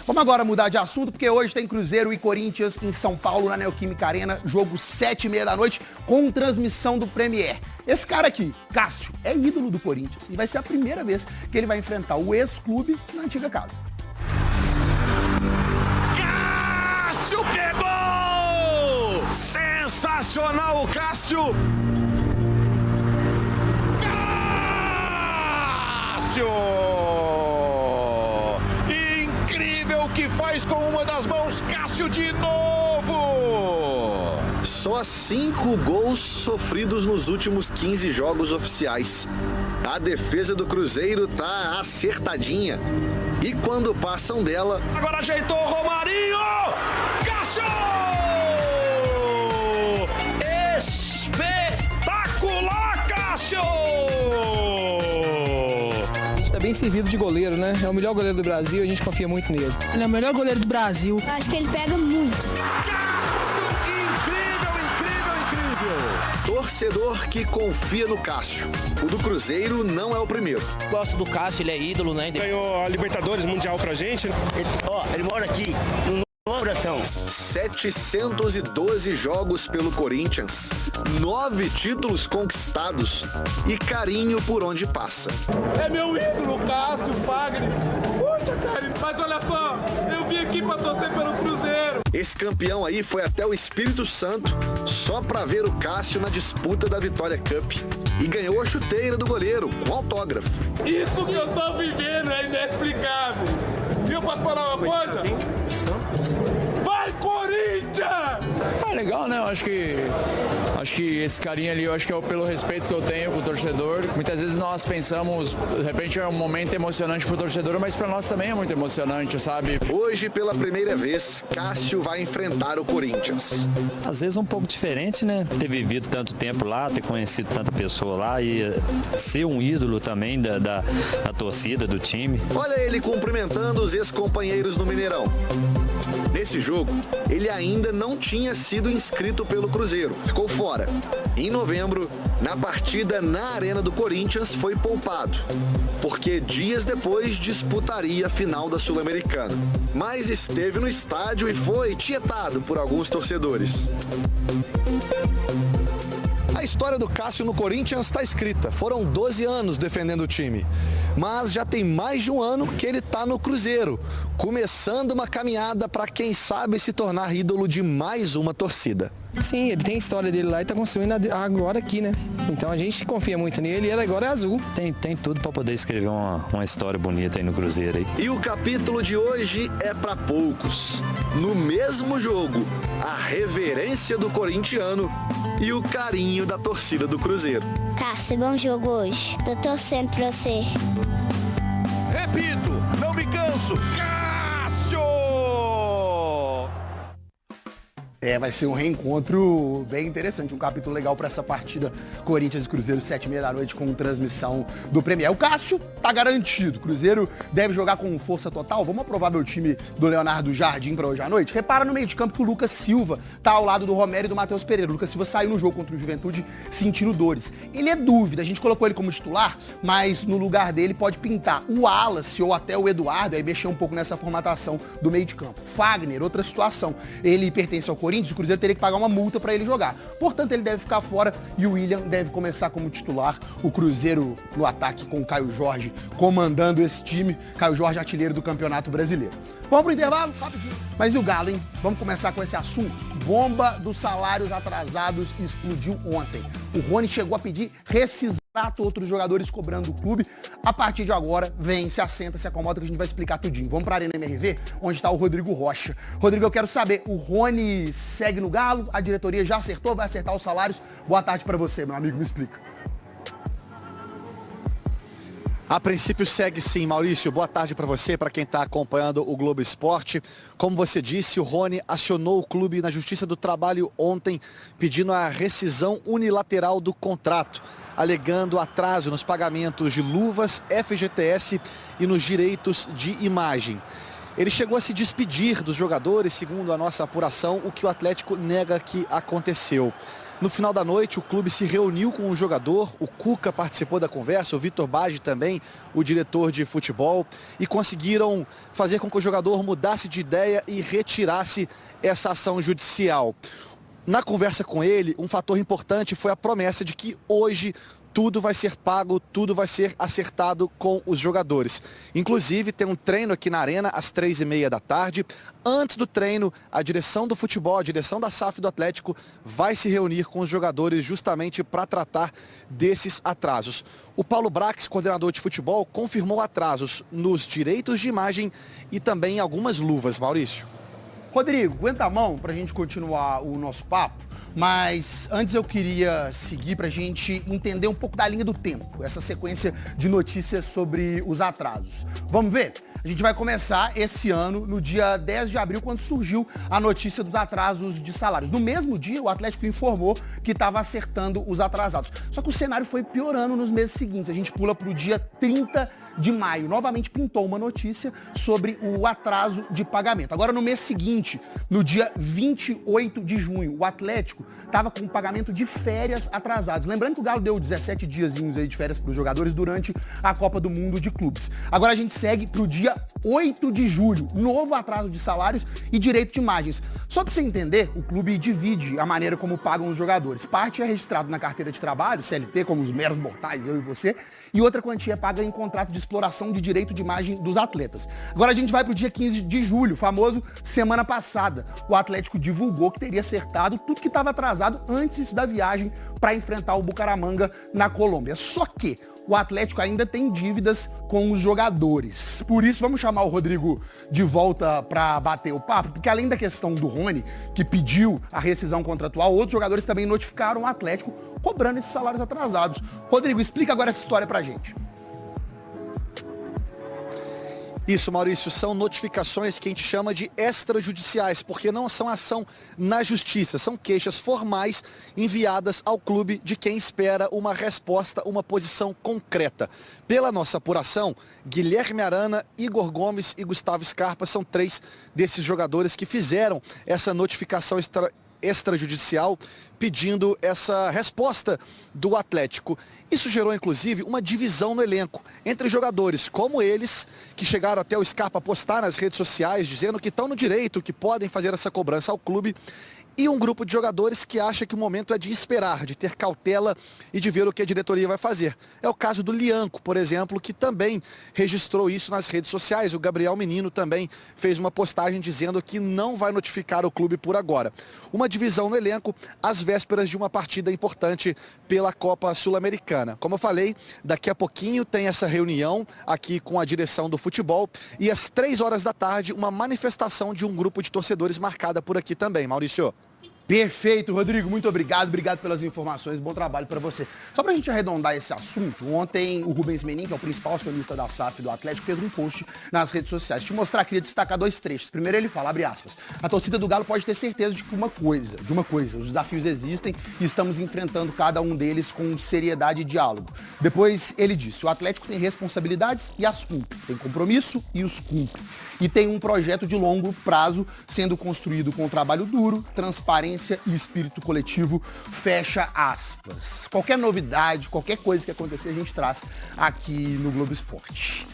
Vamos agora mudar de assunto, porque hoje tem Cruzeiro e Corinthians em São Paulo, na Neoquímica Arena, jogo 7h30 da noite, com transmissão do Premier. Esse cara aqui, Cássio, é ídolo do Corinthians e vai ser a primeira vez que ele vai enfrentar o ex-clube na antiga casa. Cássio pegou! Sensacional o Cássio! Cássio! Incrível o que faz com uma das mãos, Cássio de novo! Só 5 gols sofridos nos últimos 15 jogos oficiais. A defesa do Cruzeiro tá acertadinha. E quando passam dela... Agora ajeitou o Romarinho! Cássio! Espetacular, Cássio! A gente tá bem servido de goleiro, né? É o melhor goleiro do Brasil, a gente confia muito nele. Ele é o melhor goleiro do Brasil. Eu acho que ele pega muito. Cássio! Incrível, incrível, incrível! Torcedor que confia no Cássio. O do Cruzeiro não é o primeiro. Gosto do Cássio, ele é ídolo, né? Ganhou a Libertadores Mundial pra gente. Ele mora aqui, no coração. 712 jogos pelo Corinthians, 9 títulos conquistados e carinho por onde passa. É meu ídolo, Cássio, Fagner. Puxa, cara, mas olha só, eu vim aqui pra torcer pelo Cruzeiro. Esse campeão aí foi até o Espírito Santo só pra ver o Cássio na disputa da Vitória Cup. E ganhou a chuteira do goleiro com autógrafo. Isso que eu tô vivendo é inexplicável. E eu posso falar uma coisa? Vai, Corinthians! Ah, legal, né? Eu acho que esse carinho ali, eu acho que é pelo respeito que eu tenho pro torcedor. Muitas vezes nós pensamos, de repente é um momento emocionante pro torcedor, mas pra nós também é muito emocionante, sabe? Hoje, pela primeira vez, Cássio vai enfrentar o Corinthians. Às vezes um pouco diferente, né? Ter vivido tanto tempo lá, ter conhecido tanta pessoa lá e ser um ídolo também da torcida, do time. Olha ele cumprimentando os ex-companheiros no Mineirão. Nesse jogo, ele ainda não tinha sido inscrito pelo Cruzeiro, ficou fora. Em novembro, na partida na Arena do Corinthians, foi poupado, porque dias depois disputaria a final da Sul-Americana. Mas esteve no estádio e foi tietado por alguns torcedores. A história do Cássio no Corinthians está escrita. Foram 12 anos defendendo o time. Mas já tem mais de um ano que ele está no Cruzeiro, começando uma caminhada para, quem sabe, se tornar ídolo de mais uma torcida. Sim, ele tem a história dele lá e tá construindo agora aqui, né? Então a gente confia muito nele e ele agora é azul. Tem tudo para poder escrever uma história bonita aí no Cruzeiro. Aí. E o capítulo de hoje é para poucos. No mesmo jogo, a reverência do corintiano e o carinho da torcida do Cruzeiro. Cássio, bom jogo hoje. Tô torcendo pra você. Repito, não me canso. Cássio! Vai ser um reencontro bem interessante, um capítulo legal para essa partida Corinthians e Cruzeiro, 7h30 da noite, com transmissão do Premier. O Cássio tá garantido, Cruzeiro deve jogar com força total. Vamos aprovar meu time do Leonardo Jardim para hoje à noite? Repara no meio de campo que o Lucas Silva tá ao lado do Romero e do Matheus Pereira. O Lucas Silva saiu no jogo contra o Juventude sentindo dores. Ele é dúvida, a gente colocou ele como titular, mas no lugar dele pode pintar o Wallace ou até o Eduardo, aí mexer um pouco nessa formatação do meio de campo. Fagner, outra situação, ele pertence ao Corinthians, o Cruzeiro teria que pagar uma multa para ele jogar. Portanto, ele deve ficar fora e o William deve começar como titular. O Cruzeiro no ataque com o Caio Jorge comandando esse time. Caio Jorge, artilheiro do Campeonato Brasileiro. Vamos pro intervalo? Rapidinho. Mas e o Galo, hein? Vamos começar com esse assunto. Bomba dos salários atrasados explodiu ontem. O Rony chegou a pedir rescisão. Outros jogadores cobrando o clube. A partir de agora, vem, se assenta, se acomoda que a gente vai explicar tudinho. Vamos pra Arena MRV, onde está o Rodrigo Rocha. Rodrigo, eu quero saber, o Rony segue no Galo? A diretoria já acertou? Vai acertar os salários? Boa tarde pra você, meu amigo, me explica. A princípio segue sim, Maurício. Boa tarde para você, para quem está acompanhando o Globo Esporte. Como você disse, o Rony acionou o clube na Justiça do Trabalho ontem, pedindo a rescisão unilateral do contrato, alegando atraso nos pagamentos de luvas, FGTS e nos direitos de imagem. Ele chegou a se despedir dos jogadores, segundo a nossa apuração, o que o Atlético nega que aconteceu. No final da noite, o clube se reuniu com o jogador, o Cuca participou da conversa, o Vitor Baggi também, o diretor de futebol, e conseguiram fazer com que o jogador mudasse de ideia e retirasse essa ação judicial. Na conversa com ele, um fator importante foi a promessa de que hoje tudo vai ser pago, tudo vai ser acertado com os jogadores. Inclusive, tem um treino aqui na Arena às 3h30 da tarde. Antes do treino, a direção do futebol, a direção da SAF do Atlético vai se reunir com os jogadores justamente para tratar desses atrasos. O Paulo Brax, coordenador de futebol, confirmou atrasos nos direitos de imagem e também algumas luvas. Maurício. Rodrigo, aguenta a mão para a gente continuar o nosso papo. Mas antes eu queria seguir para a gente entender um pouco da linha do tempo, essa sequência de notícias sobre os atrasos. Vamos ver? A gente vai começar esse ano, no dia 10 de abril, quando surgiu a notícia dos atrasos de salários. No mesmo dia, o Atlético informou que estava acertando os atrasados. Só que o cenário foi piorando nos meses seguintes. A gente pula para o dia 30 de maio. Novamente pintou uma notícia sobre o atraso de pagamento. Agora, no mês seguinte, no dia 28 de junho, o Atlético estava com o pagamento de férias atrasados. Lembrando que o Galo deu 17 diazinhos aí de férias para os jogadores durante a Copa do Mundo de Clubes. Agora a gente segue para o dia 8 de julho, novo atraso de salários e direito de imagens. Só para você entender, o clube divide a maneira como pagam os jogadores. Parte é registrado na carteira de trabalho, CLT, como os meros mortais, eu e você, e outra quantia é paga em contrato de exploração de direito de imagem dos atletas. Agora a gente vai para o dia 15 de julho, famoso semana passada. O Atlético divulgou que teria acertado tudo que estava atrasado antes da viagem para enfrentar o Bucaramanga na Colômbia. Só que o Atlético ainda tem dívidas com os jogadores. Por isso, vamos chamar o Rodrigo de volta para bater o papo, porque além da questão do Rony, que pediu a rescisão contratual, outros jogadores também notificaram o Atlético cobrando esses salários atrasados. Rodrigo, explica agora essa história pra gente. Isso, Maurício, são notificações que a gente chama de extrajudiciais, porque não são ação na justiça, são queixas formais enviadas ao clube de quem espera uma resposta, uma posição concreta. Pela nossa apuração, Guilherme Arana, Igor Gomes e Gustavo Scarpa são 3 desses jogadores que fizeram essa notificação extrajudicial pedindo essa resposta do Atlético. Isso gerou, inclusive, uma divisão no elenco entre jogadores, como eles, que chegaram até o Scarpa postar nas redes sociais, dizendo que estão no direito, que podem fazer essa cobrança ao clube, e um grupo de jogadores que acha que o momento é de esperar, de ter cautela e de ver o que a diretoria vai fazer. É o caso do Lianco, por exemplo, que também registrou isso nas redes sociais. O Gabriel Menino também fez uma postagem dizendo que não vai notificar o clube por agora. Uma divisão no elenco às vésperas de uma partida importante pela Copa Sul-Americana. Como eu falei, daqui a pouquinho tem essa reunião aqui com a direção do futebol e às 3 horas da tarde uma manifestação de um grupo de torcedores marcada por aqui também. Maurício. Perfeito, Rodrigo, muito obrigado pelas informações, bom trabalho para você. Só pra gente arredondar esse assunto, ontem o Rubens Menin, que é o principal acionista da SAF do Atlético, fez um post nas redes sociais. Te mostrar, queria destacar 2 trechos. Primeiro ele fala, abre aspas, a torcida do Galo pode ter certeza de uma coisa, os desafios existem e estamos enfrentando cada um deles com seriedade e diálogo. Depois ele disse, o Atlético tem responsabilidades e as cumpre, tem compromisso e os cumpre. E tem um projeto de longo prazo sendo construído com trabalho duro, transparência e espírito coletivo, fecha aspas. Qualquer novidade, qualquer coisa que acontecer, a gente traz aqui no Globo Esporte.